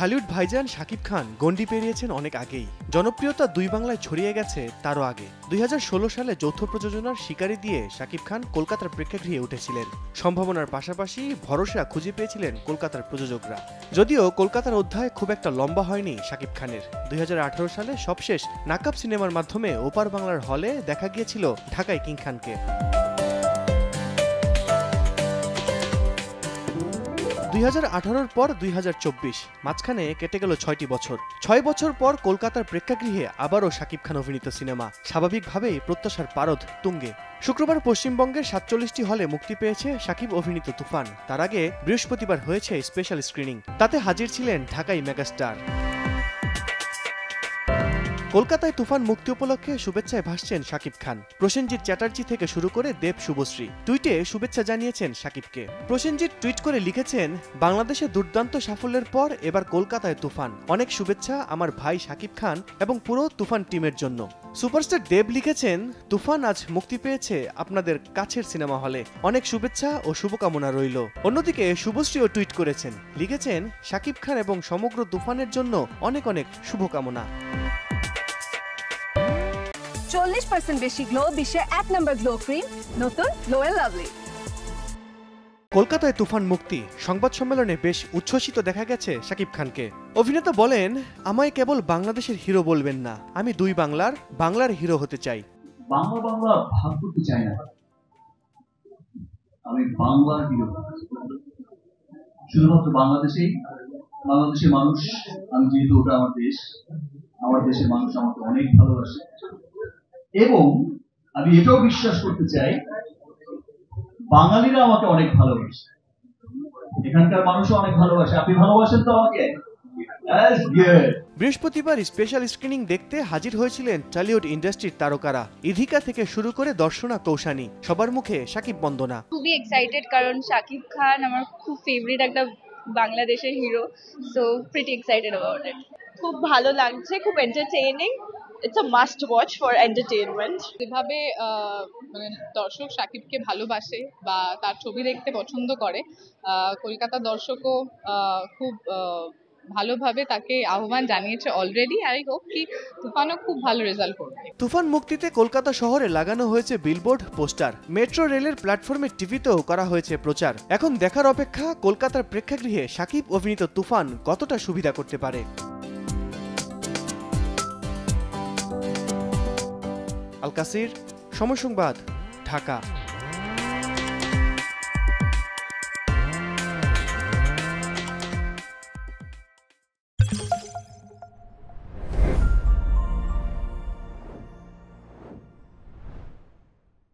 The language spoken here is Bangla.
ঢালিউড ভাইজান শাকিব খান গণ্ডি পেরিয়েছেন অনেক আগেই। জনপ্রিয়তা দুই বাংলায় ছড়িয়ে গেছে তারও আগে। 2016 সালে যৌথ প্রযোজনার শিকারি দিয়ে শাকিব খান কলকাতার প্রেক্ষাগৃহে উঠেছিলেন। সম্ভাবনার পাশাপাশি ভরসা খুঁজে পেয়েছিলেন কলকাতার প্রযোজকরা। যদিও কলকাতার অধ্যায় খুব একটা লম্বা হয়নি শাকিব খানের। 2018 সালে সবশেষ নাকাব সিনেমার মাধ্যমে ওপার বাংলার হলে দেখা গিয়েছিল ঢাকায় কিং খানকে। 2018 পর 2024, মাঝখানে কেটে গেল 6টি বছর। 6 বছর পর কলকাতার প্রেক্ষাগৃহে আবারও শাকিব খান অভিনীত সিনেমা। স্বাভাবিকভাবেই প্রত্যাশার পারদ তুঙ্গে। শুক্রবার পশ্চিমবঙ্গের 47টি হলে মুক্তি পেয়েছে শাকিব অভিনীত তুফান। তার আগে বৃহস্পতিবার হয়েছে স্পেশাল স্ক্রিনিং। তাতে হাজির ছিলেন ঢাকাই মেগাস্টার। কলকাতায় তুফান মুক্তি উপলক্ষে শুভেচ্ছায় ভাসছেন শাকিব খান। প্রসেনজিৎ চ্যাটার্জি থেকে শুরু করে দেব শুভশ্রী টুইটে শুভেচ্ছা জানিয়েছেন শাকিবকে। প্রসেনজিৎ টুইট করে লিখেছেন, বাংলাদেশে দুর্দান্ত সাফল্যের পর এবার কলকাতায় তুফান। অনেক শুভেচ্ছা আমার ভাই শাকিব খান এবং পুরো তুফান টিমের জন্য। সুপারস্টার দেব লিখেছেন, তুফান আজ মুক্তি পেয়েছে আপনাদের কাছের সিনেমা হলে। অনেক শুভেচ্ছা ও শুভকামনা রইল। অন্যদিকে শুভশ্রীও টুইট করেছেন, লিখেছেন, শাকিব খান এবং সমগ্র তুফানের জন্য অনেক অনেক শুভকামনা। 40% বেশি গ্লো, বিশ্বের 1 নম্বর গ্লো ক্রিম, নতুন গ্লো এন্ড লাভলি। কলকাতায় তুফান মুক্তি সংবাদ সম্মেলনে বেশ উচ্ছ্বসিত দেখা গেছে শাকিব খানকে। অভিনেতা বলেন, আমায় কেবল বাংলাদেশের হিরো বলবেন না, আমি দুই বাংলার হিরো হতে চাই। বাংলা ভাগ করতে চাই না, আমি বাংলার হিরো। শুধুমাত্র বাংলাদেশের মানুষ, আমি যেহেতু ওটা আমার দেশ, আমার দেশের মানুষ আমাকে অনেক ভালোবাসে এবং আমি এটাও বিশ্বাস করতে চাই বাঙালিরা আমাকে অনেক ভালোবাসে, এখানকার মানুষও অনেক ভালোবাসে। আপনি ভালোবাসেন তো আমাকে? বৃহস্পতিবার স্পেশাল স্ক্রিনিং দেখতে হাজির হয়েছিলেন টলিউড ইন্ডাস্ট্রির তারকারা। ইধিকা থেকে শুরু করে দর্শনা কৌশানী, সবার মুখে শাকিব বন্দনা। খুবই এক্সাইটেড, কারণ শাকিব খান আমার খুব ফেভারিট একটা বাংলাদেশের hero. So pretty excited about it. খুব ভালো লাগছে, খুব entertaining. It's a must watch for entertainment. যেভাবে মানে দর্শক শাকিবকে ভালোবাসে বা তার ছবি দেখতে পছন্দ করে, কলকাতার দর্শকও খুব ভালোভাবে তাকে আহ্বান জানিয়েছে অলরেডি। আই হোপ কি তুফানও খুব ভালো রেজাল্ট করবে। তুফান মুক্তিতে কলকাতা শহরে লাগানো হয়েছে বিলবোর্ড, পোস্টার। মেট্রো রেলের প্ল্যাটফর্মে টিভিতেও করা হয়েছে প্রচার। এখন দেখার অপেক্ষা কলকাতার প্রেক্ষাগৃহে শাকিব অভিনীত তুফান কতটা সুবিধা করতে পারে। আল কাসির, সময় সংবাদ, ঢাকা।